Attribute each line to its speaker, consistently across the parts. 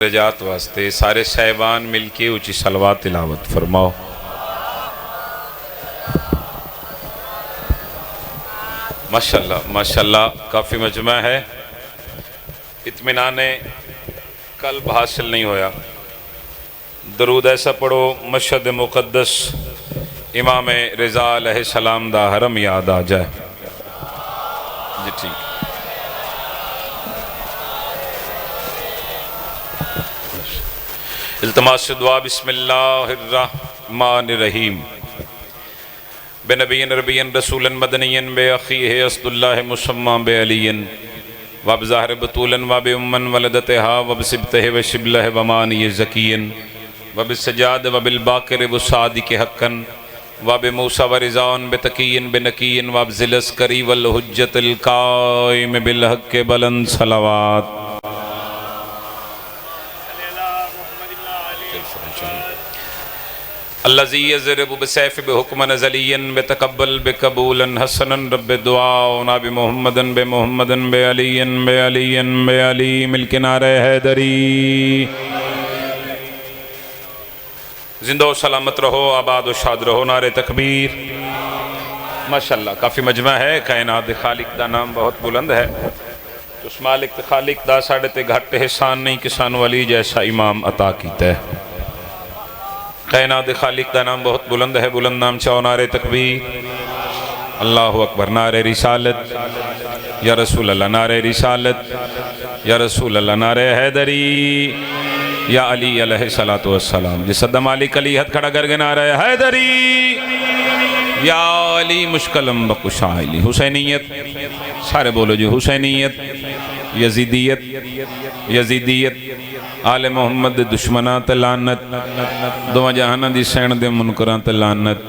Speaker 1: रजात वास्ते सारे साहिबान मिलके ऊंची सलवात तिलावत फरमाओ। माशाल्लाह माशाल्लाह, काफ़ी मजमा है। इत्मीनान कल्ब हासिल नहीं होया। दरूद ऐसा पढ़ो मशहद मुक़द्दस इमाम रिज़ा अलैहिस्सलाम दा हरम याद आ जाए जी। ठीक, इल्तमास दुआ बिस्मिल्लाहिर्रहमानिर्रहीम बेनबीन रबीन रसूलन मदनीन बे अखीह अस्दुल्लाह मुसम्मा बे अलीन वब ज़ाहिर बतूलन वब उम्मन वलदतहा वब सिबतह व शिबलह वमान ये ज़कीन वब सजाद वबिल बाकिर व सादिक हक्कन वब मूसा व रिज़ान बे तकीन बे नकीन वब ज़िलस करी वल हुज्जतिल काइम बिल हक़ बुलंद सलावत। अल्लज़ी यज़रिबु बिसैफ़ बिहुक्मन ज़लिय्यन बितक़ब्बल बिक़बूलन हसनन रब्बि दुआउना बिमुहम्मदन बिमुहम्मदन बिअलिय्यन बिअलिय्यन बिअली मिल्क नारे हैदरी। जिंदो सलामत रहो, आबाद व शाद रहो, नारे तकबीर। माशाअल्लाह, काफ़ी मजमा है। कायनात खालिक दा नाम बहुत बुलंद है। उस मालिक खालिक दा साढ़े ते घट एहसान नहीं कि सानू अली जैसा इमाम अता कीता है। कायनात खालिक दा नाम बहुत बुलंद है। बुलंद नाम चाहो, नारे तकबीर, अल्लाहु अकबर, नारे रिसालत या रसूल अल्लाह, नारे रिसालत या रसूल अल्लाह, नारे हैदरी या अली अलैहिस्सलातु वस्सलाम। जिस सद्दा मालिक अली हथ खड़ा करके नारे हैदरी या अली मुश्कलम बकुशाइली। हुसैनियत सारे बोलो जी, हुसैनियत, यजीदियत, यजीदियत, आले मोहम्मद दे दुश्मनां ते लानत, दोवां जहानां दी सैन दे मुनकरां ते लानत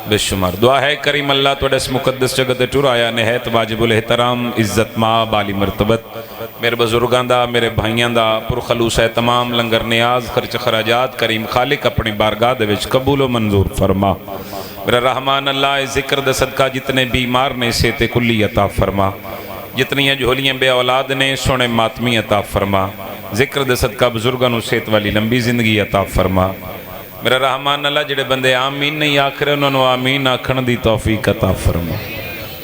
Speaker 1: बेशुमार। दुआ है करीम अल्लाह तुहाडे इस मुकद्दस जगह ते टुराया निहायत वाजिबुल एहतराम इज्जत माब आली मरतबत मेरे बुजुर्गां दा, मेरे भाइयां दा पुरखलूस है तमाम लंगर नियाज खर्च खराजात करीम खालिक अपनी बारगाह दे विच कबूल व मंजूर फरमा। मेरा रहमान अल्लाह जिक्र दे सदका जितने बीमार ने सेहत कुल्ली अता फरमा, जितनियां झोलियां बे औलाद ने सोने मातमी अता फरमा। जिक्र दे सदका बुजुर्गों को सेहत वाली लंबी जिंदगी अता फरमा। मेरा रहमान अल्लाह जेडे बंदे आमीन नहीं आख रहे उन्होंने आमीन आखण दी तौफीक अता फरमा।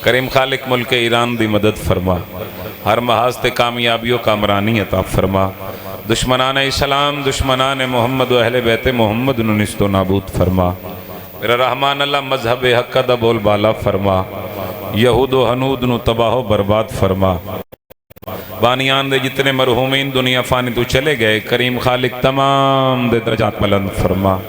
Speaker 1: करीम खालिक मुल्क ईरान दी मदद फरमा। हर महाज ते कामयाबियों कामरानी अता फरमा। दुश्मनान इस्लाम दुश्मनान मोहम्मद व अहले बैत मोहम्मद नु निस्तो नाबूद फरमा। मेरा रहमान अल्लाह मजहब हक दा बोल बाला फरमा। यहूद व हनूद नु तबाह बर्बाद फरमा। बानियान दे जितने मरहूमीन दुनिया फानी तो चले गए करीम खालिक तमाम दे दरजात बुलंद फरमा।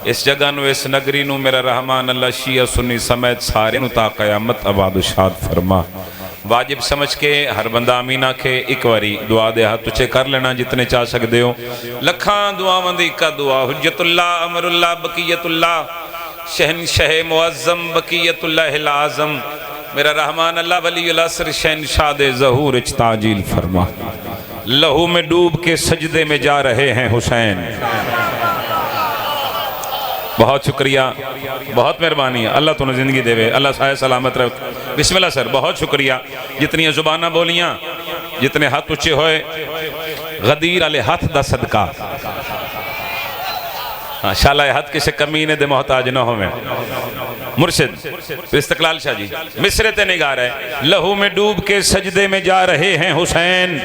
Speaker 1: इस जगह नू, इस नगरी नू मेरा रहमान अल्लाह शिया सुन्नी समेत सारे नू ता क़यामत आबाद शाद फरमा। वाजिब समझ के हर बंदा आमीन आखे। एक बारी दुआ दे हाथ तुझे कर लेना जितने चाह सकते हो। लखां दुआवां दी इक्का दुआ हुज्जतुल्लाह अमरुल्लाह बकियतुल्लाह शहनशाह मुअज़्ज़म बकियतुल्लाहिल आज़म। मेरा रहमान अल्लाह वलीउल असर शहनशाह दे ज़हूर इच ताजील फरमा। लहू में डूब के सजदे में जा रहे हैं हुसैन। बहुत शुक्रिया, बहुत मेहरबानी। अल्लाह तुने जिंदगी देवे, अल्लाह साया सलामत रख। बिस्मिल्लाह सर, बहुत शुक्रिया। जितनी जुबाना बोलियां, जितने हाथ ऊंचे होए, गदीर वाले हाथ दा सदका। हाँ, शाला हाथ किसी कमीने दे मोहताज न हो। मुर्शिद इस्तकलाल शाह जी मिसरे ते नहीं गा रहे। लहू में डूब के सजदे में जा रहे हैं हुसैन,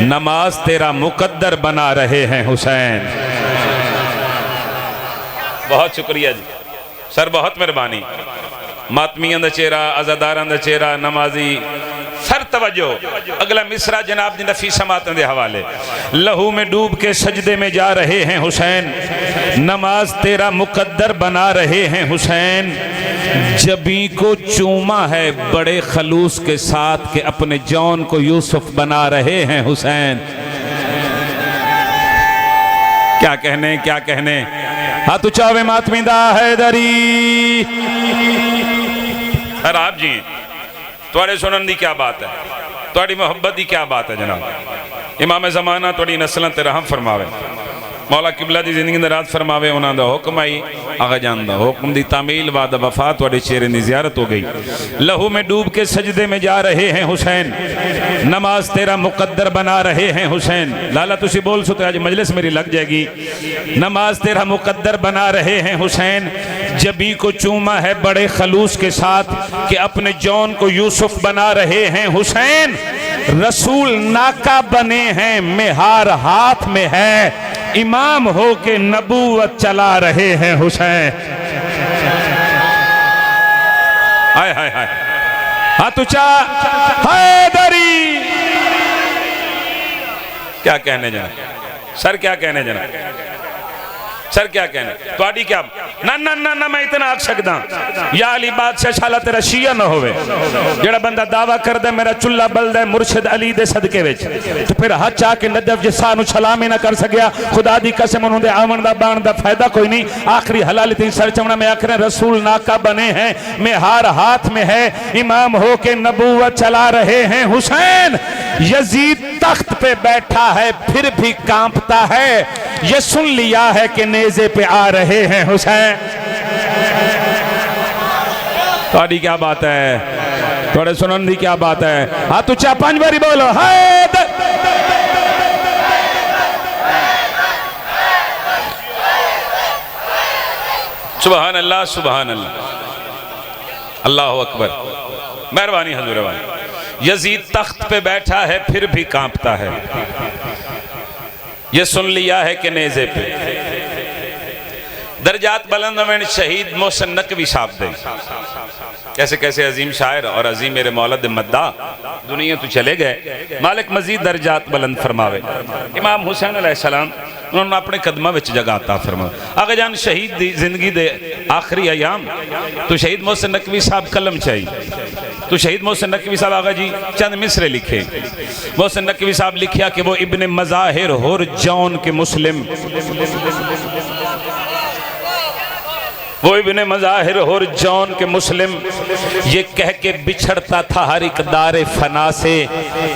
Speaker 1: नमाज तेरा मुकद्दर बना रहे हैं हुसैन। बहुत शुक्रिया जी सर, बहुत मेहरबानी। मातमियां दा चेहरा, अज़ादारां दा चेहरा, नमाजी सर तवज्जो। अगला मिसरा जनाब दी नफीसा मातन दे हवाले। लहू में डूब के सजदे में जा रहे हैं हुसैन, नमाज तेरा मुकद्दर बना रहे हैं हुसैन। जबी को चूमा है बड़े खलूस के साथ के अपने जौन को यूसुफ बना रहे हैं हुसैन। क्या कहने, क्या कहने। हाथ उचावे मातमीदा हैदरी। सर आप जी तुहाडे सुनन दी क्या बात है, तुहाडी मोहब्बत दी क्या बात है जनाब। इमाम ज़माना तुहाडी नस्लां ते रहम फरमावे। मौला किबला दी जिंदगी दा रात फरमावे उन्हां दा हुक्म आई आगा जान दा हुक्म दी तामील बाद वफा तुहाडे चेहरे दी ज़ियारत हो गई। लहू में डूब के सजदे में जा रहे हैं हुसैन, नमाज तेरा मुकद्दर बना रहे हैं हुसैन। लाला तुसी बोल सो तो आज मजलिस मेरी लग जाएगी। नमाज तेरा मुकद्दर बना रहे हैं हुसैन, जबी को चूमा है बड़े खलूस के साथ कि अपने जौन को यूसुफ बना रहे हैं हुसैन। रसूल नाका बने हैं, मेहार हाथ में है, इमाम हो के नबूवत चला रहे हैं हुसैन। हाय हाय हाय, हाथ ऊंचा, हैदरी। क्या कहने जाना सर, क्या कहने जाना सर, क्या कहने तुहाडी क्या ना ना ना ना मैं इतना आख सकदा या अली बादशाह शाला तेरा शिया ना होवे जेड़ा बंदा दावा करदा मेरा चुल्ला बलदा है मुर्शिद अली दे सदके विच, तो फिर हथ चा के नदफ जे सानू सलाम ही ना कर सकिया। खुदा दी कसम उन्होंने आवन दा बाण दा फायदा कोई नहीं। आखिरी हलाल तीन सर चमड़ा में आखिर रसूल नाका बने हैं, मेहार हाथ में है, इमाम हो के नबूवत चला रहे हैं हुसैन। यजीद तख्त पे बैठा है फिर भी कांपता है, ये सुन लिया है कि नेज़े पे आ रहे हैं हुसैन। थोड़ी क्या बात है, थोड़े सुनन दी क्या बात है। हाथ ऊंचा 5 बारी बोलो हैदर। सुभान अल्लाह सुभान अल्लाह, अल्लाह अकबर। मेहरबानी हजूर वाली। यजीद तख्त पे बैठा है फिर भी कांपता है, ये सुन लिया है कि नेज़े पे। दर्जात बुलंद में शहीद मोहसिन नकवी साहब दे, कैसे कैसे अजीम शायर और अजीम मेरे मौलद मद्दा दुनिया तो चले गए। मालिक मजीद दर्जात बुलंद फरमावे। इमाम हुसैन अलैहिस्सलाम उन्होंने अपने कदमा विच जगह अता फरमाया। आगे जान शहीद दी जिंदगी दे आखिरी अयाम तो शहीद मोहसिन नकवी साहब कलम चाहिए, तो शहीद मोहसिन नकवी साहब आगा जी चंद मिसरे लिखे। मोहसिन नकवी साहब लिखिया कि वो इब्ने मज़ाहिर हुर जौन के मुस्लिम, वो इब्ने मज़ाहिर हुर जौन के मुस्लिम, ये कह के बिछड़ता था हर एक दारे फना से,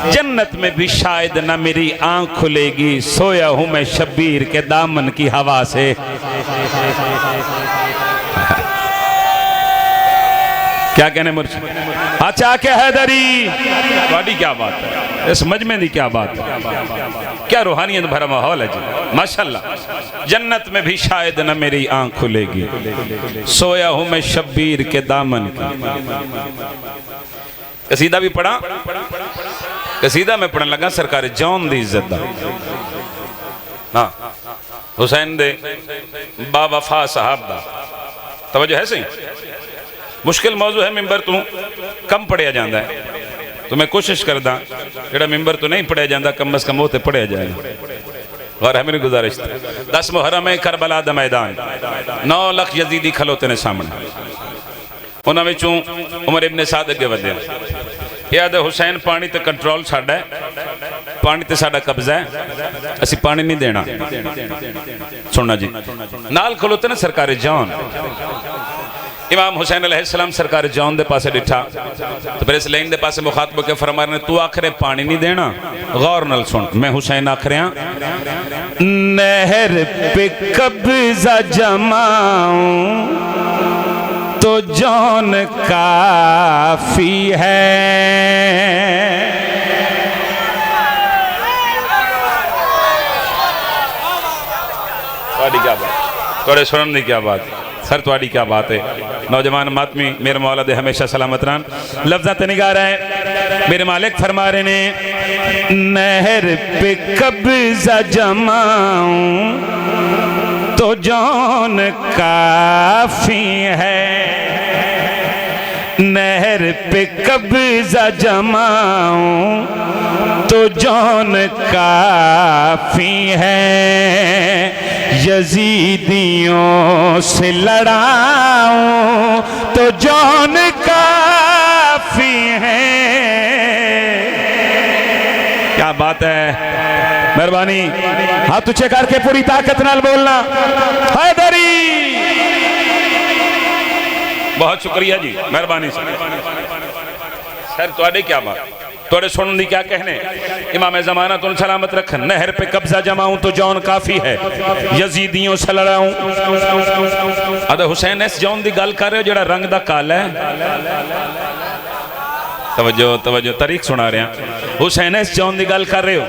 Speaker 1: जन्नत में भी शायद न मेरी आंख खुलेगी, सोया हूं मैं शब्बीर के दामन की हवा से। क्या कहने मुर्शिद अच्छा के हैदरी, थोड़ी क्या बात है, इस मजमे दी क्या बात है, क्या रूहानियत भरा माहौल है जी माशाल्लाह। जन्नत में भी शायद न मेरी आंख खुलेगी, सोया हूं मैं शब्बीर के दामन की। कसीदा भी पढ़ा, कसीदा में पढ़ने लगा सरकार जौन दी इज्जत दा। हाँ हुसैन दे बावफा साहब दा तवज्जो है सही। मुश्किल मौजू है, मिंबर तू कम पढ़िया जाता है, तो मैं कोशिश करदा जेड़ा मिंबर तो नहीं पढ़िया जाता कम अज कम वो तो पढ़िया जाए। और है मेरी गुजारिश 10 मुहर्रम है करबला दा मैदान, 9 लाख यजीदी खलोते ने सामने, उन्हां विचों उमर इब्ने साद अगे वधिया। याद हुसैन पानी ते कंट्रोल साडा है, पानी ते साडा कब्जा है, असी पानी नहीं देना। सुनना जी, नाल खलोते ने सरकार जौन। इमाम हुसैन अलैहिस्सलाम सरकार जौन दे पासे डिठा तो फिर इस लाइन दे पासे मुखातब के फरमा रहे तू आखरे पानी नहीं देना। गौर नाल सुन, मैं हुसैन आख रहा नहर पे कब्जा जमाऊं तो जौन काफी है। थोड़ी क्या बात, थोड़े सुनने की क्या बात सर, थोड़ी क्या बात है। नौजवान मातमी मेरे मौला दे हमेशा सलामत रहन। लफ्ज़ ते निगाह रहे मेरे मालिक फरमा रहे ने नहर पे कब्जा जमाऊं तो जौन काफी है, नहर पे कब्जा जमाऊं तो जौन काफी है। यजीदियों से लड़ाऊं तो जौन काफी है। क्या बात है, मेहरबानी हाथ ऊंचे करके पूरी ताकत नाल बोलना हैदरी। बहुत शुक्रिया जी, मेहरबानी सर। थोड़े क्या बात थोड़े सुन दी क्या कहने इमाम ज़माना तुम सलामत रख नहर पे कब्जा जमाऊं तो जौन काफी है यजीदियों से लड़ाऊं अद हुसैन इस जौन दी गल कर रहे हो जेड़ा रंग दा काला है तवज्जो तवज्जो तारीख सुना रहे हैं हुसैन इस जौन दी गल कर रहे हो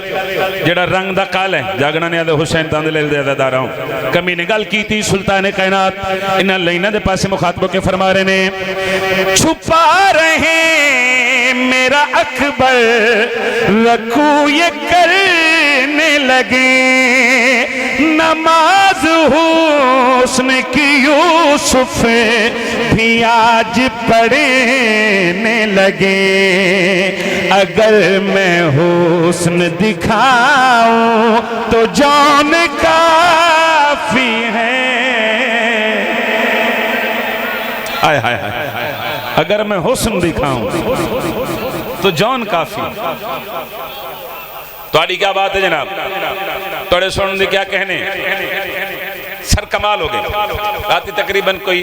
Speaker 1: जेड़ा रंग दा काला है जागना ने आदे हुसैन तंद ले दादा हूं कमी ने गल की थी सुल्तान कायनात इन लाइना दे पासे मुखातबों के फरमा रहे ने छुपा रहे मेरा अकबर रकू ये करने लगे नमाज हुस्न की यूसुफ भी आज पढ़ने लगे अगर मैं हुस्न दिखाऊं तो जौन काफी है हाय हाय हाय अगर मैं हुस्न दिखाऊं तो जौन काफी तो क्या बात है जनाब थोड़े सुन दे क्या कहने सर कमाल हो गए रात तकरीबन कोई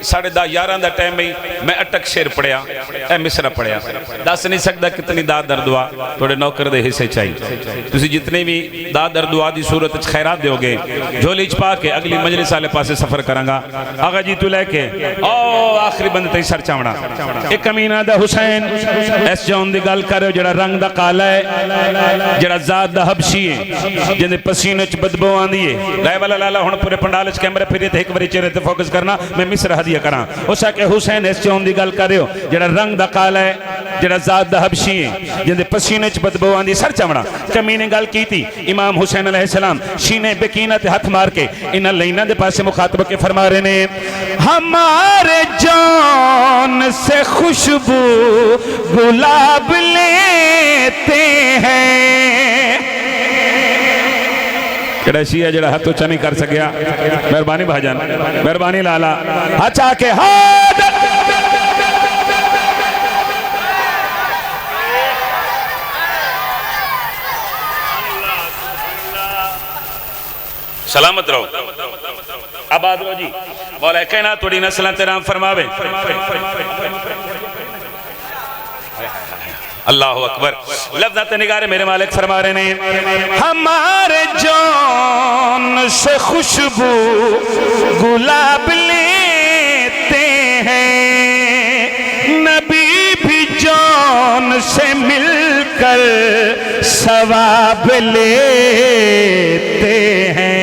Speaker 1: 10:30-11 का टाइम ही मैं अटक शेर पढ़िया ए मिसरा पढ़िया दस नहीं सकता कितनी दाद दर दुआ थोड़े नौकर दे हिस्से चाहिए तुसी जितने भी दाद दर दुआ की सूरत खैरात दोगे झोली च पा के अगली मजलिस वाले पासे सफर करांगा आगा जी तू लैके ओ आखिरी बंद ते सर चावना एक कमीना दा हुसैन इस जौन दी गल कर जेड़ा रंग दा काला है जेड़ा जात दा हबशी है जिंदे पसीने च बदबू आंदी है लै वाला लाला हुन पूरे पंडाल च कैमरे फिरे ते एक बारी चेहरे ते फोकस करना मैं मिसरा हदिया करा उस आके हुसैन इस जौन दी गल कर रहे हो जेड़ा रंग दा काला है जेड़ा जात दा हबशी है जिंदे पसीने च बदबू आंदी सर चावना कमी ने गल की थी इमाम हुसैन अलैहिस्सलाम सीने बेकीना ते हाथ मार के इन लाइना दे पासे मुखातब के फरमा रहे ने हमारे जान से खुशबू गुलाब लेते हैं कड़शी है जरा हाथ उच्चा नहीं कर सकिया मेहरबानी भाईजान मेहरबानी लाला अच्छा के हाथ सलामत रहो आबाद रहो जी मौला कहना थोड़ी नस्ल तेराम फरमावे अल्लाह अकबर लफ्ज़ निगारे मेरे मालिक फरमा रहे ने हमारे जान से खुशबू गुलाब लेते हैं नबी भी जान से मिलकर सवाब लेते हैं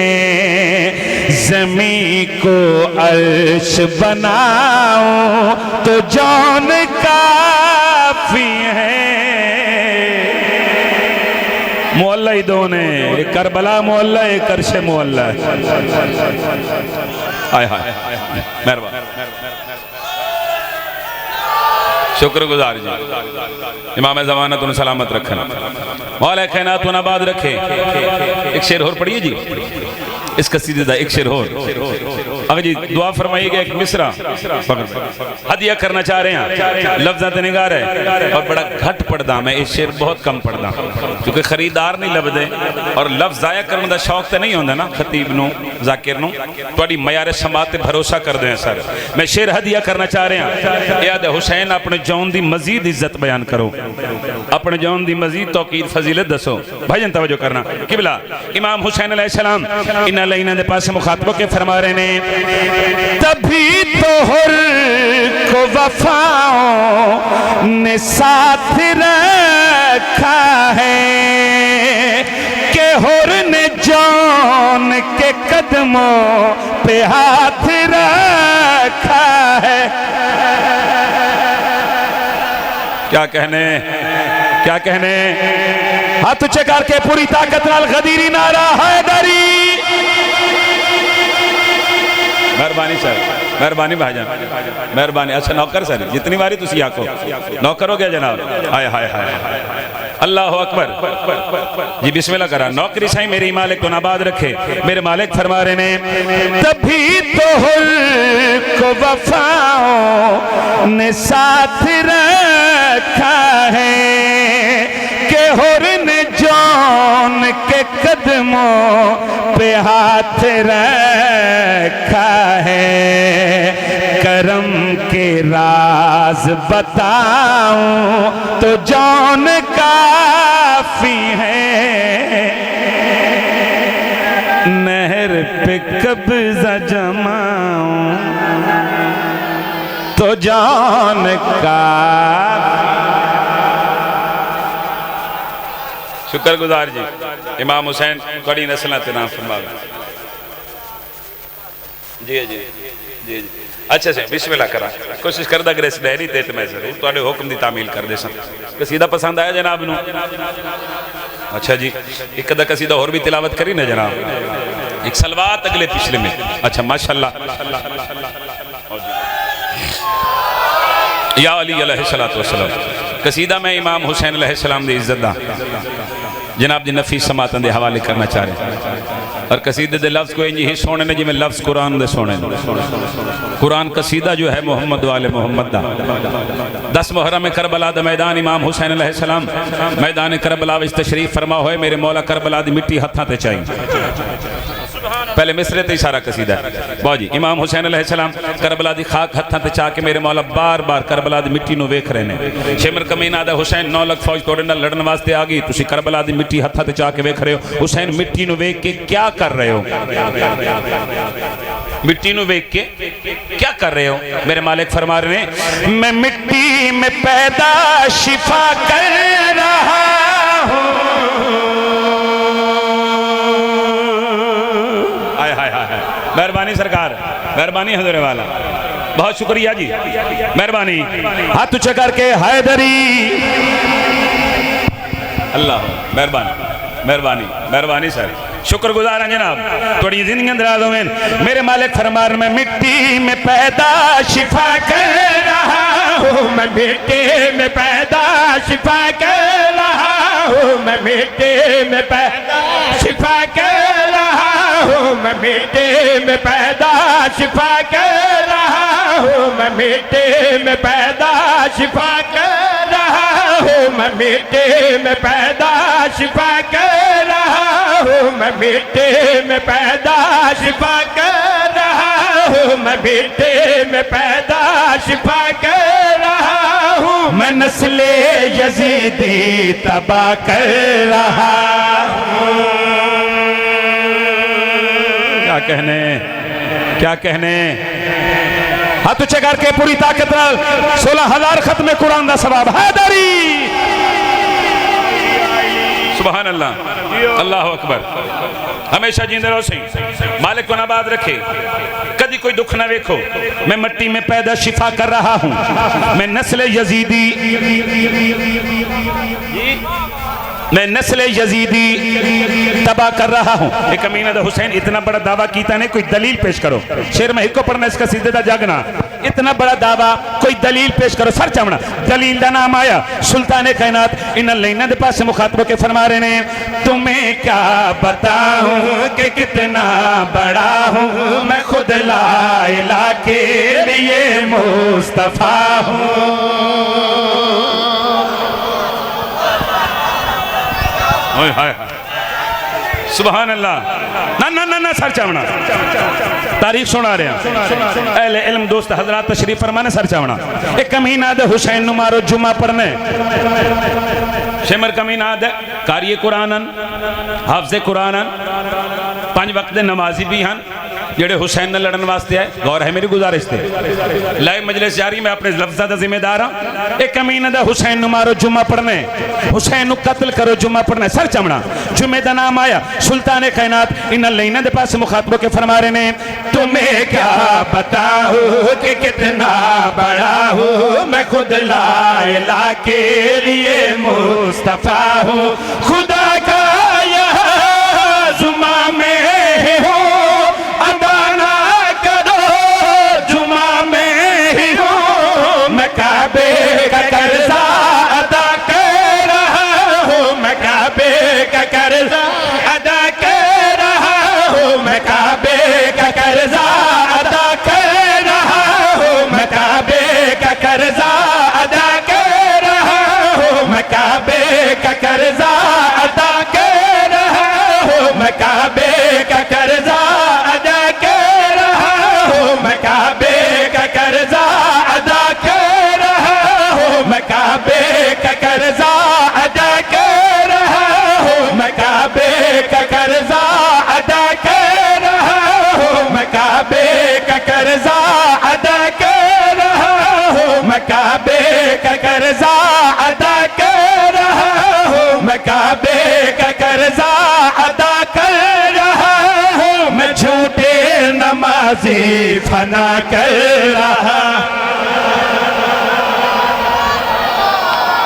Speaker 1: ज़मीं को अर्श बनाओ तो जान काफी है मोहल्ला ही दो ने एक करबला मोहल्ला एक करशे मोहल्ला हाय हाय मेहरबान शुक्रगुजार जी इमाम ज़माना तुम सलामत रखना मौला खैनात आबाद रखे एक शेर और पढ़िए जी इस कसीदे का एक शेर और अगर जी दुआ फरमाइएगा एक मिसरा हदिया करना चाह रहे हैं लफ्ज़ ते निगार है और बड़ा घट पढ़दा मैं इस शेर बहुत कम पढ़दा क्योंकि खरीदार नहीं लभदे और लफ्ज़ जाया करने का शौक तो नहीं होंदा ना खतीब नूं जाकिर नूं तुहाडी मयारे समात ते भरोसा करदे हैं सर मैं शेर हदिया करना चाह रहे हैं याद हुसैन अपने जौन दी मजीद इज्जत बयान करो अपने जौन दी मजीद तौकीद फजीलत दसो भाईजान तवज्जो करना किबला इमाम हुसैन अलैहिस्सलाम इन लाइना दे पास मुखातबों के फरमा रहे ने तभी तो हुर को वफाओं ने साथ रखा है कि हुर ने जान के कदमों पे हाथ रखा है क्या कहने हाथ ऊंचे करके पूरी ताकत नाल गदीरी नारा हैदरी मेहरबानी सर मेहरबानी भाईजान मेहरबानी अच्छा नौकर सर जितनी बारी तुसी आको नौकर हो गया जनाब हाय हाय हाय अल्लाह अकबर जी बिस्मिल्लाह करा नौकरी साईं मेरी मालिक को आबाद रखे मेरे मालिक फरमा रहे ने तभी तो हुर को वफाओं ने साथ रखा है कि हुर ने जान के कदमों पे हाथ रखा है करम
Speaker 2: के राज बताऊं तो जौन काफी है, नहर पे कब्जा जमाऊं तो जौन काफी।
Speaker 1: शुक्रगुजार जी इमाम हुसैन कड़ी नस्ल ते नाम फरमावे। जी जी जी जी अच्छा से बिस्मिल्लाह करा कोशिश करदा ग्रेस डेरी ते मैं जरूर तुहाडे हुक्म दी तामील कर दे सन। कसीदा पसंद आया जनाब नू? अच्छा जी एक अदा कसीदा और भी तिलावत करी ना जनाब, एक सलवात अगले पिछले में। अच्छा माशाल्लाह। या अली अलैहिस्सलातु वस्सलाम कसीदा मैं इमाम हुसैन अलैहिस्सलाम दी इज्जत दा जनाब दी नफीस समातन दे हवाले करना चाह रहे। और कसीदे दे लफ्ज़ को इंज ही सोने ने जिमें लफ्ज़ कुरान दे सोने। कुरान कसीदा जो है मोहम्मद वाले मोहम्मद दा 10 मुहर्रम में करबला दा मैदान इमाम हुसैन अलैहिस्सलाम मैदान करबला विच तशरीफ फरमा होए। मेरे मौला करबला दी मिट्टी हत्थां ते चाहिए। पहले मिसरे ते सारा कसीदा है। वाह जी इमाम हुसैन अलैहिस्सलाम करबला दी खाक हत्थां ते चा के मेरे मौला बार बार करबला दी मिट्टी नूं वेख रहे ने। शिमर कमीना दा हुसैन 9 लाख फौज तोड़े नाल लड़न वास्ते आ गई, तुसी करबला दी मिट्टी हत्थां ते चा के वेख रहे हो। हुसैन मिट्टी नूं वेख के क्या कर रहे हो? मिट्टी नूं वेख के क्या कर रहे हो? मेरे मालिक फरमा रहे हैं
Speaker 2: मैं मिट्टी में पैदा शिफा कर रहा हूँ।
Speaker 1: मेहरबानी सरकार, मेहरबानी हजूर वाला, बहुत शुक्रिया जी, मेहरबानी।
Speaker 2: हाथ ऊंचा करके हैदरी।
Speaker 1: अल्लाह मेहरबानी मेहरबानी मेहरबानी सर, शुक्रगुजार हैं जनाब, थोड़ी जिंदगी दराज होवें।
Speaker 2: मेरे मालिक फरमा रहे मैं मिट्टी में पैदा शिफा कर रहा हूँ, मैं मिट्टी में पैदा शिफा कर रहा हूँ, मैं मिट्टी में पैदा शिफा कर रहा हूँ, मैं मिट्टी में पैदा शिफा कर रहा हूँ, मैं मिट्टी में पैदा शिफा कर रहा हूँ, मैं मिट्टी में पैदा शिफा कर रहा हूँ, मैं मिट्टी में पैदा शिफा कर रहा हूँ, मैं मिट्टी में पैदा शिफा कर रहा हूँ, मैं नस्ले यजीदी तबाह कर रहा हूँ।
Speaker 1: क्या कहने, क्या कहने।
Speaker 2: हाथ ऊंचे करके पूरी ताकत नाल 16,000 खत्म कुरान दा सवाब हैदरी।
Speaker 1: सुभान अल्लाह, अल्लाह अकबर। हमेशा जींदे रहो सही, मालिक को नाबाद रखे, कभी कोई दुख ना देखो।
Speaker 2: मैं मिट्टी में पैदा शिफा कर रहा हूँ, मैं नस्ल यजीदी, मैं नस्ल यजीदी तबाह कर रहा हूँ।
Speaker 1: एक अमीना दा हुसैन इतना बड़ा दावा कीता ने, कोई दलील पेश करो।
Speaker 2: शेर में हिको पढ़ना इसका सीधे दा जागना, इतना बड़ा दावा कोई दलील पेश करो। सर चावना दलील दा नाम आया सुल्तान कायनात इन लैना दे पास मुखातबों के फरमा रहे ने, तुम्हें क्या बताऊं कि कितना बड़ा हूँ मैं, खुद ला इला के लिए मुस्तफा हूँ।
Speaker 1: सुभान अल्लाह।
Speaker 2: ना ना ना ना सर चावना तारीख सुना रहे हैं अहले इल्म दोस्त हजरात तशरीफ फरमाने। सर चावना एक कमीना दे हुसैन नु मारो जुमा पढ़ने,
Speaker 1: शेमर कमीना दे कारी कुरानन, हाफिज़े कुरानन, 5 वक्त दे नमाजी भी हैं जेड़े हुसैन ने लड़न वास्ते आए। गौर है मेरी गुजारिश थे, लाइव मजलिस जारी, मैं अपने लफ्ज़ां दा जिम्मेदार हां।
Speaker 2: एक कमीना दा हुसैन नु मारो जुमा पढ़ने, हुसैन नु कत्ल करो जुमा पढ़ने। सर चमड़ा जुमे दा नाम आया सुल्तान कायनात इन लैना दे पास मुखातबों के फरमा रहे ने, तुम्हें क्या बताऊं कि कितना बड़ा हूँ मैं, खुद ला इला के लिए मुस्तफा हूँ। खुदा का यह जुमा में हो अदा ना करो, जुमा में ही हो मैं काबे का कर्जा अदा कर रहा हूँ, मैं काबे का कर्जा अदा कर रहा हूँ, मैं काबे का कर्जा अदा कर रहा हूँ, मैं काबे का कर्जा अदा कर रहा हूँ, मैं काबे का कर्जा अदा कर रहा हूँ, मैं काबे नमाज़ी फना कर रहा।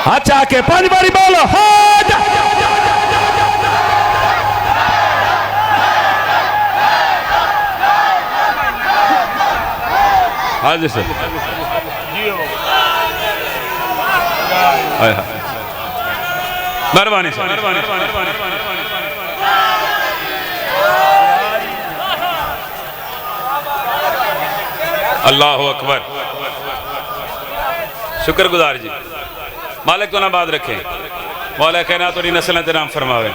Speaker 2: अच्छा के 5 बारी बोलो हाज। हाँ जी सर, मेहरबानी सर, अल्लाह अकबर। शुक्रगुजार जी, मालिक तो ना बात रखे, मौला कहना थोड़ी नस्ल इंतजाम फरमावे।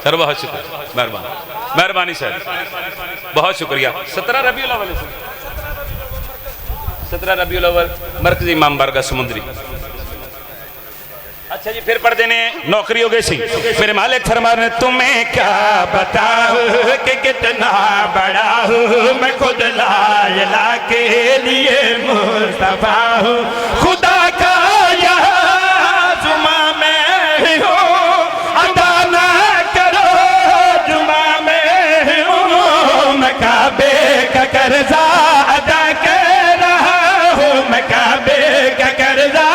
Speaker 2: सर बहुत शुक्र, मेहरबानी मेहरबानी सर, बहुत शुक्रिया। 17 रबीउल अव्वल, 17 रबीउल अव्वल मरकजी इमाम बारगाह समुंदरी। अच्छा जी, फिर पढ़ देने नौकरी हो गई सी। मेरे मालिक फरमा रहे तुम्हें क्या बताऊं कि कितना बड़ा हूँ मैं, खुद ला के लिए मुस्तफा हूँ। खुदा का यहाँ जुमा में हूँ, अदा ना करो जुमा में हूँ। मैं काबे का कर्जा अदा कर रहा हूँ, मैं काबे का कर्जा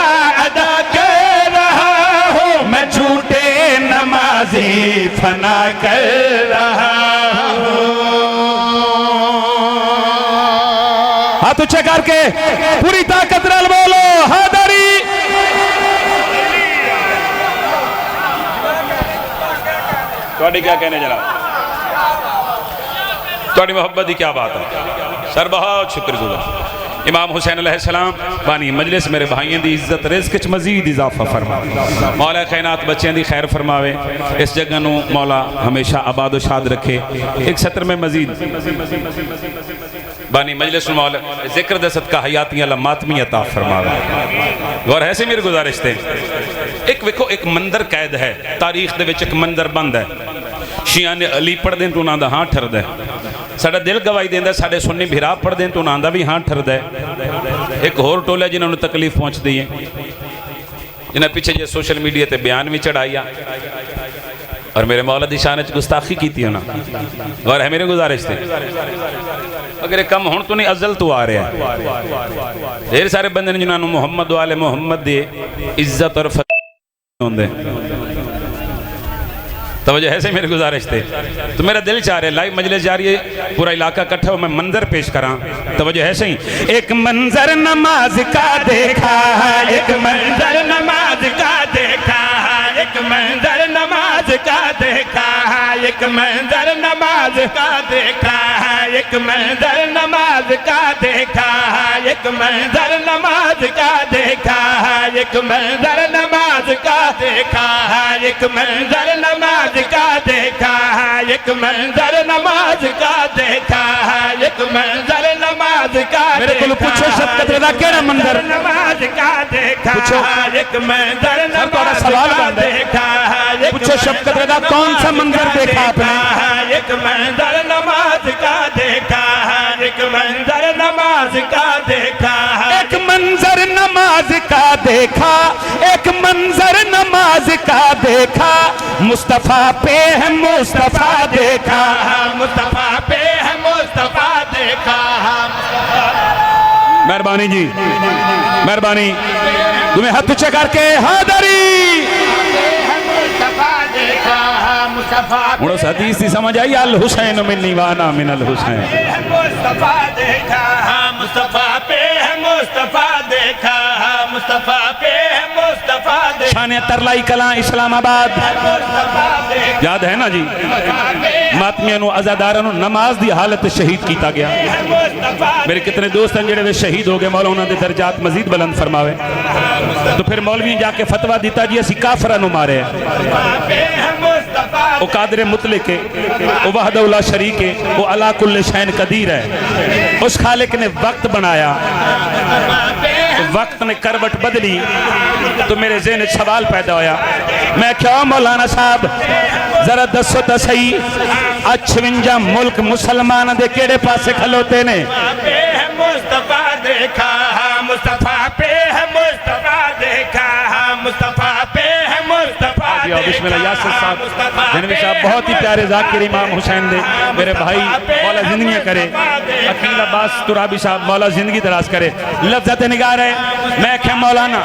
Speaker 2: अदा कर रहा हूँ। मैं झूठे नमाज़ी फना कर रहा हूँ। हाथ ऊंचे करके पूरी ताकत नाल बोलो हैदरी। थोड़ी क्या कहने जनाब, थोड़ी मोहब्बत की क्या बात है सर, बहुत शुक्रगुजार। इमाम हुसैन अलैहिस्सलाम बानी मजलिस मेरे भाइयों की इज्जत रिज़्क़ च मजीद इजाफा फरमावे। मौला कायनात बच्चों की खैर फरमावे, इस जगह नू मौला हमेशा आबाद शाद रखे। एक सत्र में मजीद बानी मजलिस मौला जिक्र दे सदका हयातियां लम्हातमी अता फरमावे। गौर है से मेरी गुजारिश थे। एक वेखो, एक मंदिर कैद है तारीख दे विच, एक मंदिर बंद है। शिया ने अली पढ़दे तो उन्होंने हाँ ठरदा है, साडा दिल गवाही देंदा, साडे सुन्नी भिरा पढ़दे तो उन्होंने भी हाँ ठरदा है। एक होर टोला जिन्होंने तकलीफ पहुँचती है, जिन्हें पिछे जे सोशल मीडिया ते बयान भी चढ़ाया और मेरे मौला दी शान च गुस्ताखी की थी उन्होंने। और है मेरी गुजारिश थी, अगर ये कम हुण तो नहीं अजल तो आ रहा है। ढेर सारे बंदे जिन्होंने मुहम्मद वाले मुहम्मद दे इज्जत और होंदे, तवज्जो है से मेरी गुजारिश थे। तो मेरा दिल चाह रहा है लाइव मजलिस जारी है, पूरा इलाका इकट्ठा हो, मैं मंजर पेश करा। तवज्जो है सही। एक मंजर नमाज का देखा है, एक मंजर नमाज का देखा है, एक मंजर नमाज का देखा है, एक मंजर नमाज का देखा है, एक मंजर नमाज का देखा है, एक मंजर नमाज का देखा है, एक मंजर नमाज का देखा है, एक मंजर नमाज का देखा है, एक मंजर नमाज का देखा है, एक मंजर नमाज का। मेरे को पूछो शफकत रज़ा केड़ा मंजर नमाज का देखा है, एक मंजर नमाज का देखा है। पूछो शफकत रज़ा कौन सा मंजर देखा आपने? एक मंजर नमाज का देखा है, एक मंजर नमाज का देखा है, एक मंजर नमाज का देखा, एक मंजर नमाज का देखा। मुस्तफा पे है मुस्तफा देखा, मुस्तफा पे है मुस्तफा देखा। मेहरबानी जी, मेहरबानी, तुम्हें हाथ ऊंचे करके हैदरी उड़ो हदीस की समझ आई। अल हुसैन मिन्नी वाना मिनल हुसैन। मुस्तफा देखा, मुस्तफा पे है मुस्तफा देखा, मुस्तफा पे है मुस्तफा देखा। शान तरलाई कला इस्लामाबाद याद है ना जी। मातमियां नू अज़ादारां नू नमाज दी हालत शहीद किया गया। मेरे कितने दोस्त हैं जेड़े शहीद हो गए, मौला उन्होंने दर्जात मजीद बुलंद फरमावे। तो फिर मौलवी जाके फतवा दिता जी असी काफरा नू मारे। वो कादर मुतलक है, वो वहदहुल्ला शरीक है, वो अला कुल्ल शैन कदीर है। उस खालिक ने वक्त बनाया, तो वक्त ने करवट बदली, तो मेरे ज़हन सवाल पैदा होया। मैं क्या मौलाना साहब जरा दसो तो सही, 56 मुल्क मुसलमान दे केड़े पासे खलोते ने? मुस्तफा देखा, मुस्तफा पे है मुस्तफा देखा, मुस्तफा पे है मुस्तफा बिस्मिल्लाह यासिर साहब जनवी साहब बहुत ही प्यारे ज़ाकिर इमाम हुसैन दे मेरे भाई मौला जिंदगी करे। अकील अब्बास तुराबी साहब मौला जिंदगी दराज करे। लफ्ज़त निगार है मैं क्या मौलाना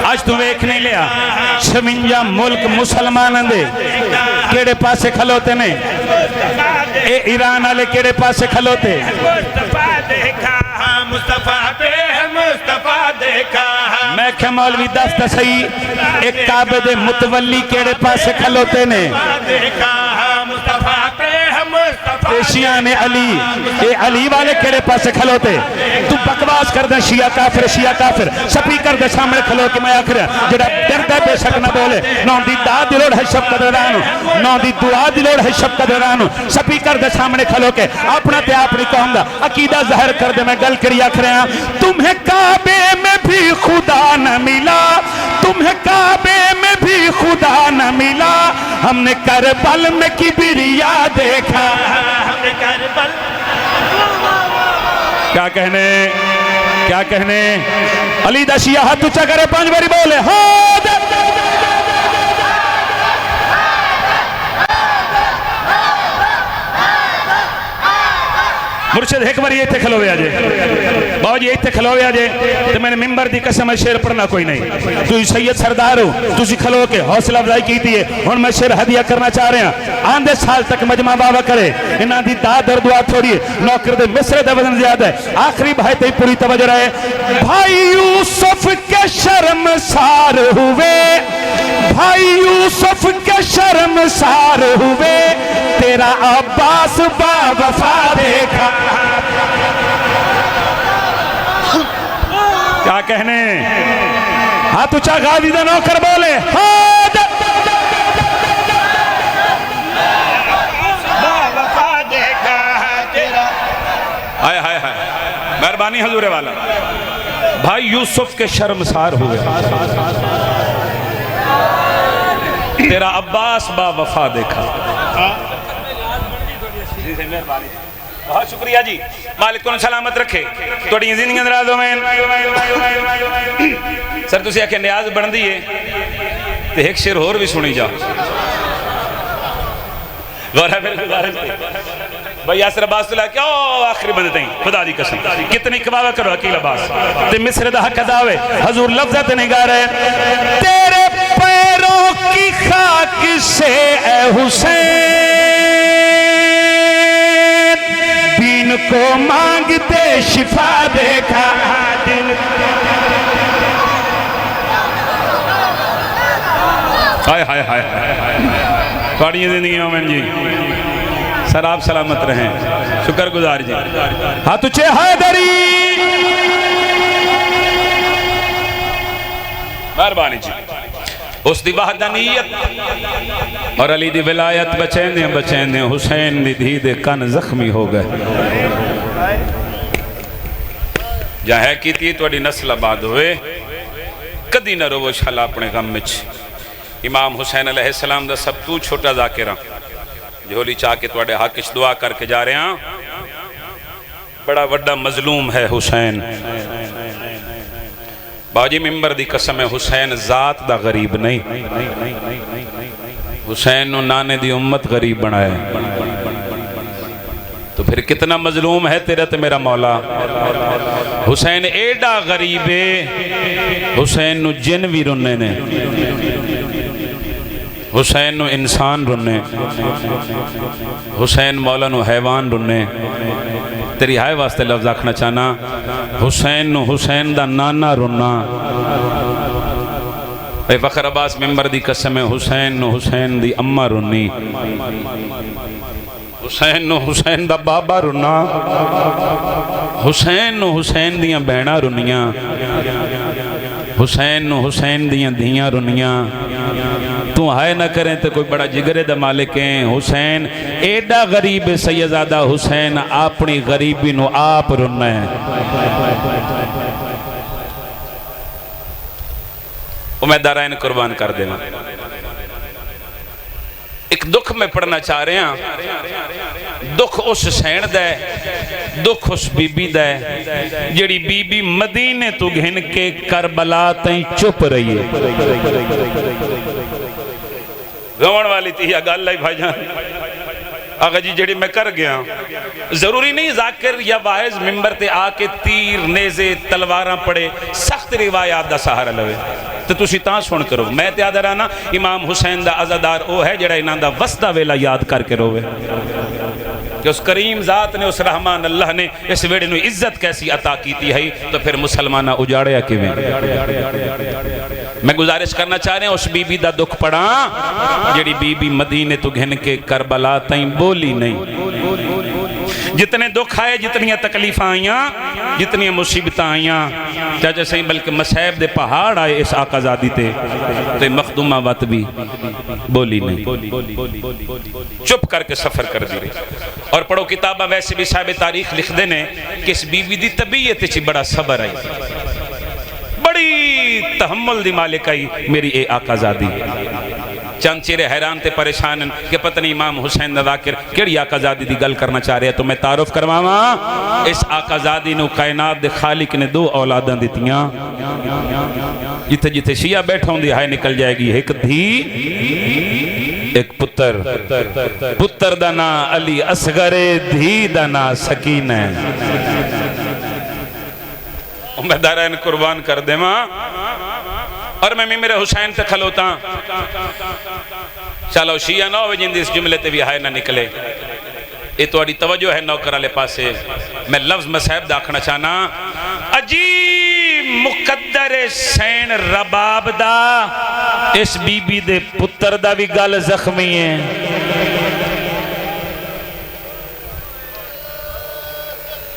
Speaker 2: आज तू वेख नहीं लिया 56 मुल्क मुसलमान दे केड़े पासे खलोते ने ए ईरान वाले केड़े पासे खलोते मैं क्या मौलवी दफ्तर सही एक काबे दे मुतवली केड़े पासे खलोते ने शिया ने अली ए अली वाले केड़े पासे खलोते। तू बकवास कर दे शिया काफिर स्पीकर दे सामने खलो के मैं आखिर जेड़ा डरदा बेशक ना बोले ना दी दाद दी लोड़ है शब कदरान ना दी दुआ दी लोड़ है शब कदरान स्पीकर दे सामने खलो के अपना ते अपनी कौम दा अकीदा ज़ाहिर कर दे। मैं गल करी आखिर तुम्हें काबे में भी खुदा न मिला तुम्हें काबे में भी खुदा न मिला हमने करबल में किबरिया देखा। क्या कहने अली दशिया हाथ ऊंचा करे 5 बारी बोले हाथ मुर्शिद एक बार इतने खलोवे आजे बाबा जी इतने खलोवे आजे तो मैंने मिंबर की कसम है शेर पढ़ना कोई नहीं। तुम सैयद सरदार हो तुम खलो के हौसला अफजाई की है हुण मैं शेर हदिया करना चाह रहा। आंदे साल तक मजमा बाबा करे इन्हों की दाद और दुआ थोड़ी है नौकर दे मिसरे का वजन ज्यादा है। आखिरी भाई ते पूरी तवज्जो रहे भाई यूसुफ के शर्मसार हुए भाई यूसुफ के शर्मसार हुए तेरा अब्बास बावफा देखा। क्या कहने हाथ ऊंचा गाजी दा नौकर बोले हाथ हाय हाय हाय मेहरबानी हजूरे वाला भाई यूसुफ के शर्मसार हुए तेरा अब्बास बा वफा देखा। बहुत शुक्रिया जी मालिक को सलामत रखे थोड़ी जिंदगी दराज होवे। सर तुसी आखे न्याज बनदी है तो एक शेर होर भी सुनी जा भाई यासिर अब्बास क्यों आखिरी बंदे तई खुदा दी कसम कितनी कबावा करो अकील अब्बास ते मिस्र दा हक अदा होवे हजूर लफ्ज़ ते नहीं गा रहे तेरे पैरों की खाक से ए हुसैन दीन को मांगते शिफा देखा दिल। हाय हाय हाय थोड़ी जिंदगी मोमिन जी सर आप सलामत रहें शुक्रगुजार जी हाथ ऊंचे हैदरी मेहरबानी जी उस दी वहदानियत और अली दी विलायत बचेंदे हुसैन दी धी दे कन जख्मी हो गए जा है की थोड़ी नस्ल आबाद होए कदी न रोवो शाला अपने गम विच। इमाम हुसैन अलैहिस्सलाम दा सब तू छोटा ज़ाकिरा झोली चाह के तुहाडे हक च दुआ करके जा रहे हैं बड़ा वड्डा मजलूम है हुसैन। बाजी मिंबर दी कसम है हुसैन जात दा गरीब नहीं हुसैन नु नाने दी उम्मत गरीब बनाया तो फिर कितना मजलूम है तेरा ते मेरा मौला। हुसैन एडा गरीब है हुसैन नु जिन भी रुन्ने ने हुसैन नु इंसान रुन्ने हुसैन मौला नु हैवान रुन्ने। तेरी हाय वास्ते लफ्ज आखना चाहना हुसैन नु हुसैन दा नाना रुन्ना फखर अब्बास मिंबर दी कसम है हुसैन नु हुसैन दी अम्मा रुन्नी हुसैन नु हुसैन दा बाबा रुन्ना हुसैन नु हुसैन दियां भैणां रुन्नियां हुसैन नु हुसैन दियां धियां रुन्नियां। तू हाय ना करें तो कोई बड़ा जिगरे दा मालिक है हुसैन एडा गरीब है सैयदादा हुसैन अपनी गरीबी नु आप रुन्ना है मैं दारायन कुर्बान कर देना। एक दुख में पढ़ना चाह रहे हैं दुख उस सैन दा दुख उस बीबी दा जिहड़ी बीबी मदीने तू घिन के करबला तई चुप रही है।
Speaker 1: गवन वाली थी या गल है भाईजान। आगा जी जेड़ी मैं कर गया, जरूरी नहीं जाकिर या वाइज मिंबर ते आके तीर नेजे तलवारां पड़े सख्त रिवायात दा सहारा लवे तो तुसी तां सुन करो। मैं ते आदर आना इमाम हुसैन दा अज़ादार वो है जेड़ा इन्हां दा वसदा वेला याद करके रोवे कि उस करीम ज़ात ने, उस रहमान अल्लाह ने इस वेड़े नूं इज्जत कैसी अता की है, तो फिर मुसलमाना उजाड़िया किवें। मैं गुजारिश करना चाह रहा हूं उस बीबी दा दुख पड़ा जेड़ी बीबी मदीने तो घिन के करबला ताईं बोली नहीं। जितने दुख आए, जितनी तकलीफां आईयां, जितनी मुसीबत आईयां, चाचा सही बल्कि मसैब दे पहाड़ आए इस आकाजादी ते, तो मखदूमा वत भी बोली नहीं, चुप करके सफर कर दी रही। और पढ़ो किताबा वैसे भी साहिब तारीख लिखते ने कि इस बीबी दी तबीयत च बड़ा सबर आई, बड़ी तहम्मुल दी मालिक आई मेरी ए आकाजादी। चंद चेहरे हैरान ते परेशान कि पता नहीं इमाम हुसैन ज़ाकिर केड़ी आकाजादी दी गल करना चाह रहे हैं। तो मैं तारुफ करवावा, इस आकाजादी नूं कायनात दे खालिक ने 2 औलादां दित्तियां। जिथे जिथे शिया बैठा होंदी हाय निकल जाएगी, एक धी एक पुत्र। पुत्र दा ना अली असगर, धी दा ना सकीन है। मैं दारान कुर्बान कर देवा और मैं मेरे हुसैन ते खलोता। चलो शिया ना हो जिंदी इस जुमले ते भी हाय ना निकले। ये थोड़ी तवज्जो है नौकर वाले पासे। मैं लफ्ज मसैब दाखना चाहना, अजीब मुकद्दर सैन रबाब दा इस बीबी दे पुत्र दा भी गल जख्मी है।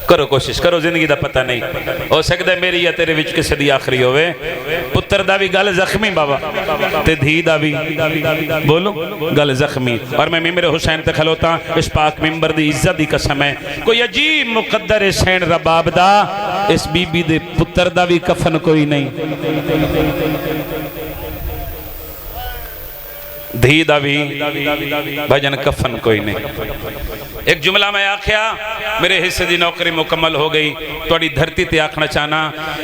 Speaker 1: करो कोशिश करो, जिंदगी दा पता नहीं हो सकता मेरी या तेरे विच किसी दी आखिरी होवे। पुत्र दा भी गल जख्मी बाबा ते धी दा भी बोलो गल जख्मी। और मैं मेरे हुसैन ते खलोता, इस पाक मिंबर दी इज्जत दी कसम है, कोई अजीब मुकद्दर सैन रबाब दा इस बीबी दे पुत्र दा भी कफन कोई नहीं, धी दा भी भजन कफन कोई नहीं। एक जुमला मैं आख्या, मेरे हिस्से दी नौकरी मुकम्मल हो गई। थोड़ी धरती ते आखना चाहना,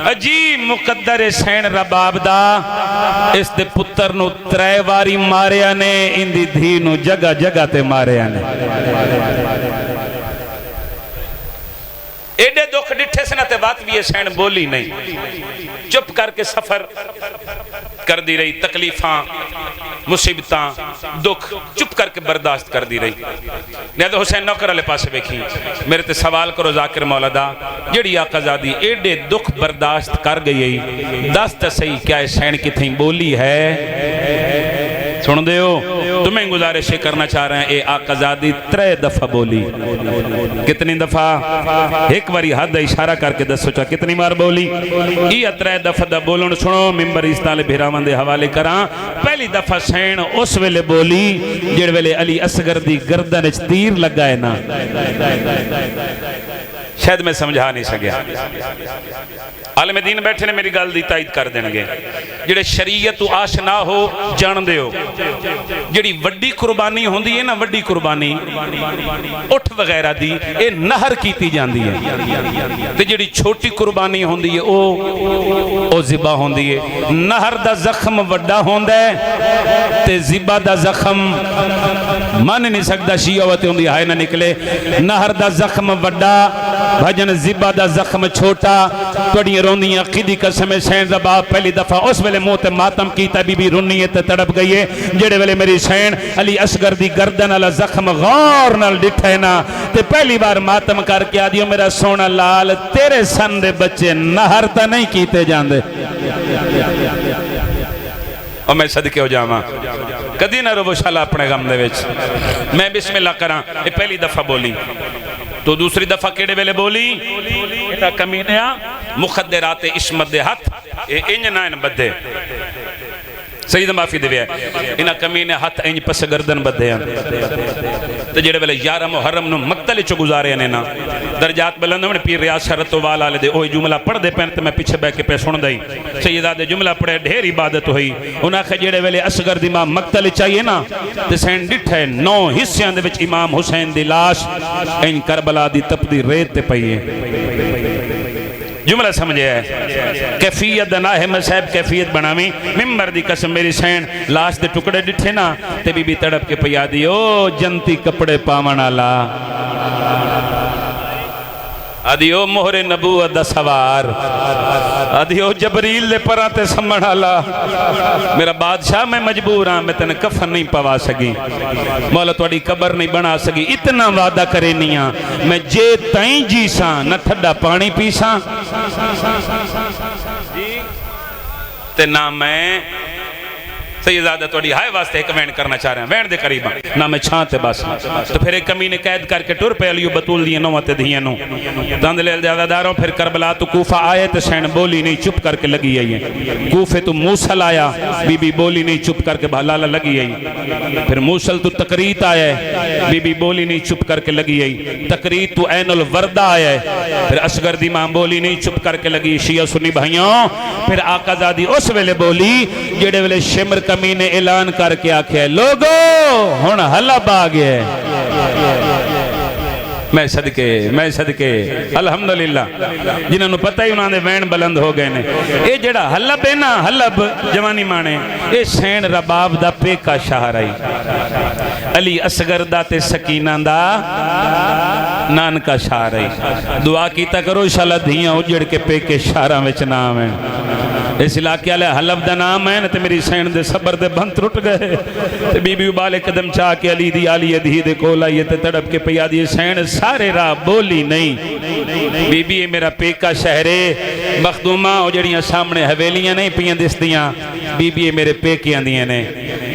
Speaker 1: अजीब मुकद्दर सैन रबाब दा इस दे पुत्र नूं 3 वारी मारिया ने, इंदी धी नूं जगह जगह ते मारिया ने। एडे दुख डिठे से ना ते बात भी ये सैन बोली नहीं, चुप करके सफर कर दी रही। तकलीफां मुसीबतां दुख चुप करके बर्दाश्त कर दी रही। नहीं तो हुसैन नौकर वाले पास वेखी, मेरे ते सवाल करो जाकिर मौलादा, जेड़ी आकाजादी एडे दुख बर्दाश्त कर गई, दस तो सही क्या है सैन किथे बोली है? सुन दे हो, तुम्हें गुजारिश करना चाह रहे हैं, ये आकाजादी 3 दफा बोली। कितनी दफा? एक बारी हाथ इशारा करके दसो चा कितनी बार बोली? ये 3 दफा दा बोलन सुनो, मिंबर इस ताले भिरावां दे हवाले करा। पहली दफा सैन उस वेले बोली जिस वेले अली असगर दी गर्दन च तीर लगा है ना, शायद मैं समझा नहीं सकिया। आलम दीन बैठे ने मेरी गल दी तायद कर देंगे। जेड़े शरीयत तो आशना हो जान दे हो, जेड़ी वड्डी कुर्बानी होंदी है ना, वड्डी कुर्बानी उठ वगैरह दी ये नहर कीती जांदी है, ते जेड़ी छोटी कुर्बानी होंदी है ओ ज़िबा होंदी है। नहर दा जख्म वड्डा होंदा है ते ज़िबा दा जख्म मन नहीं सकदा शियावत होंदी हाय ना निकले। नहर दा जख्म वड्डा भजन, ज़िबा दा जख्म छोटा। थोड़ी रोंदियां किदी कसम सैन रबाब पहली दफा उस वेले मुंह ते मातम कीता, बीबी रुनी है ते तड़प गई है। जेड़े वेले मेरी सैन अली असगर दी गर्दन वाला जख्म गौर नाल डिठा है ना, ते पहली बार मातम करके आदियो मेरा सोना लाल, तेरे सन दे बच्चे नहर ता नहीं कीते जांदे। और मैं सदके हो जावा, कदी ना रोवो शाला अपने गम दे विच। मैं बिस्मिल्लाह करा, ये पहली दफा बोली। तो दूसरी दफा केड़े वेले बोली? कमीनिया मुखद्दरात इस्मत दे हथ इंज ना बद्धे, सही तो माफी देवे इन्हें कमीने हथ इंज पस गर्दन बद्धे तो जेड़े वेले 11 मुहर्रम नु मक्तल च गुजारे ने ना, दरजात बुलंद होने। पीर रियाज शरत वाल आले दे ओए जुमला पढ़दे पैन ते मैं पीछे बैठ के पे सुनदा ही। सैयदा दे जुमला पढ़े, ढेर इबादत हुई। उन्हें आखे जेड़े वेले असगर दी मां मक्तल चाहिए ना, ते सैन डिठे 9 हिस्सियां दे विच इमाम हुसैन दी लाश इंज करबला दी तपदी रेत ते पई है।
Speaker 2: जुमला समझे है कैफियत ना है मैं साहब कैफियत बनावी मिंबर दी कसम मेरी सैन लाश दे टुकड़े डिठे ना ते बीबी तड़प के पिया दी ओ जनती कपड़े पावन आला आदियो मोहरे नबूवत दा सवार आदियो जबरील दे परां ते सम्मण आला मेरा बादशाह मैं मजबूर हाँ मैं तेने कफन नहीं पवा सकी मौला तुहाडी कबर नहीं बना सकी इतना वादा करे नहीं हाँ मैं जे तई जी सा न ठंडा पानी पीसा ते ना मैं सैयदादा थोड़ी हाय वास्ते एक वैन करना चाह रहे हैं वैन दे करीब ना मैं छाते बस तो फिर एक कमी ने कैद करके टुर पे अलियो बतूल दिए नौ ते धिया नो दंद ले ज्यादादारों फिर करबला तो कूफा आए तो सैन बोली नहीं चुप करके लगी आई है कूफे तो मूसल आया बीबी बोली नहीं चुप करके भलाला लगी आई फिर मूसल तो तकरीत आया बीबी बोली नहीं चुप करके लगी आई तकरीत तो ऐनुल वर्दा आया फिर असगर दी मां बोली नहीं चुप करके लगी शिया सुन्नी भाइयों फिर आकाजादी उस वेले बोली जेड़े वेले शिमर कमी ने ऐलान करके आख्या लोगो हुण हलब आ गया मैं सदके अल्हम्दुलिल्लाह जिन्होंने पता ही उन्होंने वैन बुलंद हो गए ने ये जेड़ा हलब है ना हलब जवानी माने ये सैन रबाब दा पेका शहर है अली असगर दा ते सकीना दा नानका शहर है दुआ कीता करो इंशाअल्लाह धियां उजड़ के पेके शहरां विच नाम है इस इलाके वाले हलब का नाम है तो मेरी सैन दे सबर दे बंद टुट गए ते बीबी उबाले कदम चाह के अली दी आली धी दे कोल आई ते तड़प के पिया दी सैन सारे राह बोली नहीं बीबी ये मेरा पेका शहरे मखदूमा वो जड़ियां सामने हवेलियां नहीं पियां दिसदियां बीबी ये मेरे पेकियां दियां ने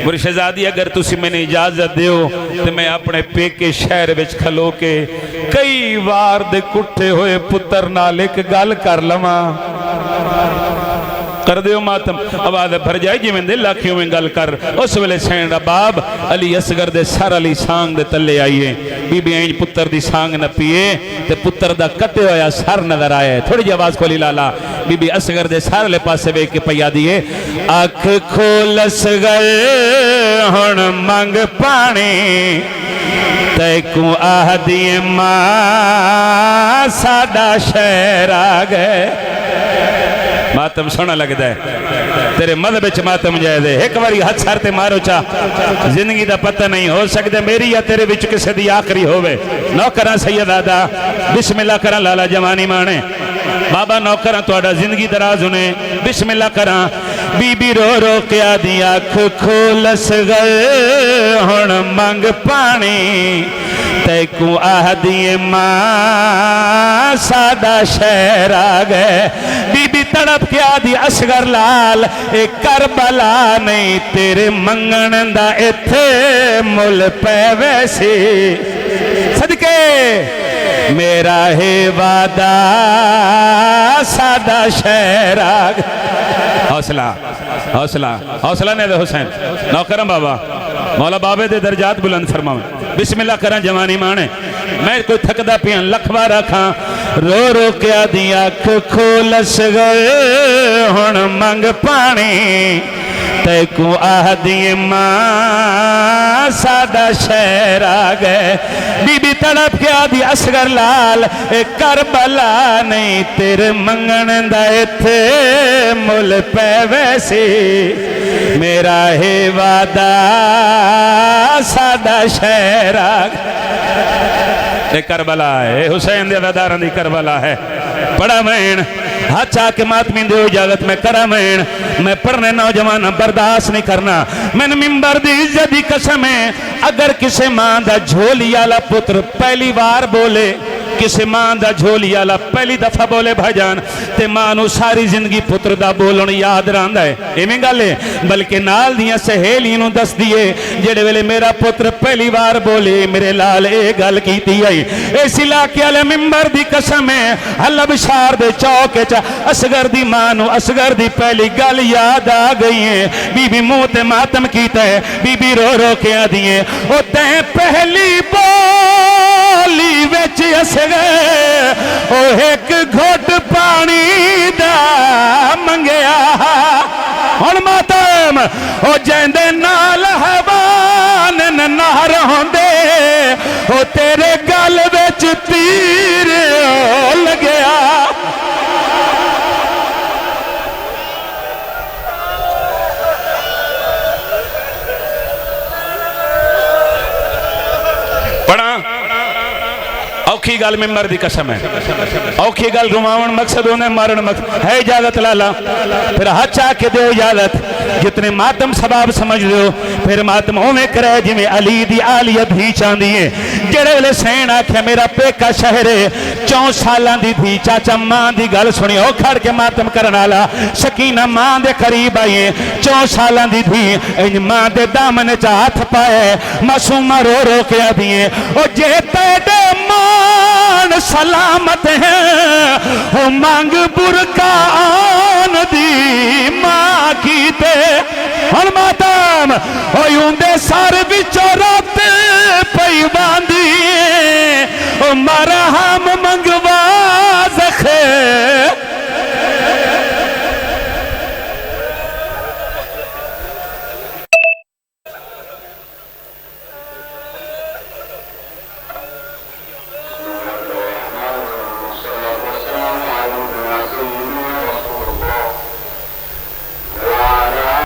Speaker 2: मुर्शदादी अगर तुसी मैंने इजाजत दियो तो मैं अपने पेके शहर विच खलो के कई बार दे कुट्ठे होए पुत्र नाल एक गल कर लवां कर दियो मातम आवाज भर जाए जिवें दिल आखियों में गल कर उस वेले सैन रबाब अली असगर दे सर अली सांग दे तले आईए बीबी इंज पुत्र दी सांग न पिए ते पुत्र दा कटे होया सर नजर आए थोड़ी जी आवाज खोली लाला बीबी असगर दे सर ले पासे वेख के पिया दिए अख खोल असगर हुण मंग पानी तैकू आह दिए मां साडा शहर आ गए मातम सोना लगता है तेरे मद बिच मातम जाए दे एक बारी हाथ सर ते मारो चा जिंदगी दा पता नहीं हो सकता मेरी या तेरे बिच किसी दी आखिरी होवे नौकरा सैयदादा बिस्मिल्लाह करा लाला जवानी माने बाबा नौकरा तुहाडा जिंदगी दराज होने बिस्मिल्लाह करा बीबी रो रो के आदि अख खोलस गए हुण मंग पानी तैकू आह दिए मां साडा शहर आ गए बीबी तड़प के आदि असगर लाल एक करबला नहीं तेरे मंगण दा इत्थे मुल पैवे सी सदके मेरा है वादा साडा शहर आ गए हौसला हौसला हौसला ने दे हुसैन नौकरम बाबा मौला बाबे दे दर्जात बुलंद फरमावे बिस्मिल्लाह करा जवानी माने मैं कोई थकदा पिया लखवा रखा रो रो के आदि अख खोलस गए हुण मंग पानी तैकू आह दिए मां साडा शहर आ गए बीबी तड़प के आदि असगर लाल करबला नहीं तेरे मंगण दा इत्थे मुल पैवे सी मेरा है वादा साडा शहर आ गए करबला है हुसैन दे वदारां दी करबला है बड़ा मैन हाथ आके मातमी दो इजाजत में करा मैं पढ़ने नौजवान बर्दाश्त नहीं करना मैंने मिंबर दी इज्जत दी कसम है अगर किसी मां दा झोली वाला पुत्र पहली बार बोले किसी मां दा झोली वाला पहली दफा बोले भाईजान ते मां नू सारी जिंदगी पुत्र दा बोलण याद रहिंदा है इवें गल है बल्कि नाल दियां सहेलियां नू दस दिए जेड़े वेले मेरा पुत्र पहली बार बोले मेरे लाल ए गल कीती आई इस इलाके वाले मिंबर दी कसम है हलब शहर दे चौक च असगर दी मां नू असगर दी पहली गल याद आ गई है बीबी मुंह ते मातम कीता है बीबी रो रो के आदी है ओ तैं पहली बोली विच असगर ओ एक घुट पानी दा मंगया हुण मातम ओ जैंदे नाल हवान नार होंदे ओ तेरे गल विच तीर लगया लाल मेंबर दी कसम है औखी गल रुमावन मकसद होने मारन मकसद है इजाजत लाला फिर हाथ चा के दो इजाजत जितने मातम सबाब समझ लो फिर मातम उवें करे जिवें अली दी आलियत ही चाहती है जेड़े वेले सैन आख्या मेरा पेका शहर 4 साल दी थी चाचा मां दी गल सुनी ओ खड़ के मातम करन वाला शकीना मां दे करीब आई 4 साल दी थी इंज मां दे दामन च हाथ पाए मासूमा रो रो के आदिए ओ जे तेरे मान सलामत है ओ मांग बुरकान दी मां की ते हन मातम ओ यूंदे सर विचों रात पई बांधी ओ मारा हम मंग